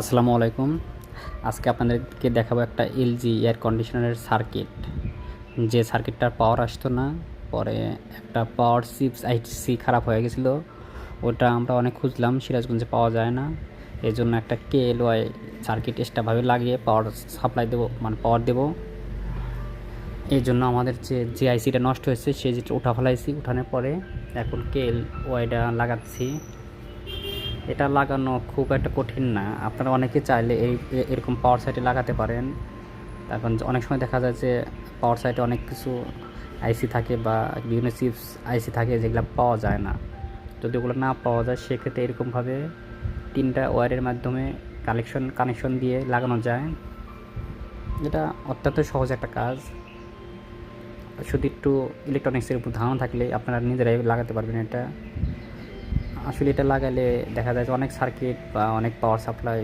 আসসালামু আলাইকুম। আজকে আপনাদেরকে দেখাবো একটা এলজি এয়ার কন্ডিশনারের সার্কিট। যে সার্কিটটার পাওয়ার আসতো না, পরে একটা পাওয়ার চিপস আইসি খারাপ হয়ে গেছিলো। ওটা আমরা অনেক খুঁজলাম, সিরাজগঞ্জে পাওয়া যায় না। এই জন্য একটা কেএলওয়াই সার্কিট এক্সট্রাভাবে লাগিয়ে পাওয়ার সাপ্লাই দেবো, মানে পাওয়ার দেবো। এই জন্য আমাদের যে আইসিটা নষ্ট হয়েছে সে যেটা উঠা ফেলাইছি, উঠানোর পরে এখন কেএলওয়াইটা লাগাচ্ছি। এটা লাগানো খুব একটা কঠিন না, আপনারা অনেকে চাইলে এরকম পাওয়ার সাইটে লাগাতে পারেন। এখন অনেক সময় দেখা যায় যে পাওয়ার সাইটে অনেক কিছু আইসি থাকে বা বিভিন্ন চিপস আইসি থাকে যেগুলো পাওয়া যায় না। যদি ওগুলো না পাওয়া যায় সেক্ষেত্রে এরকমভাবে 3টা ওয়্যারের মাধ্যমে কানেকশন দিয়ে লাগানো যায়। এটা অত্যন্ত সহজ একটা কাজ। শুধু একটু ইলেকট্রনিক্সের উপর ধারণা থাকলে আপনারা নিজেরাই লাগাতে পারবেন। এটা আসলে এটা লাগালে দেখা যায় যে অনেক সার্কিট বা অনেক পাওয়ার সাপ্লাই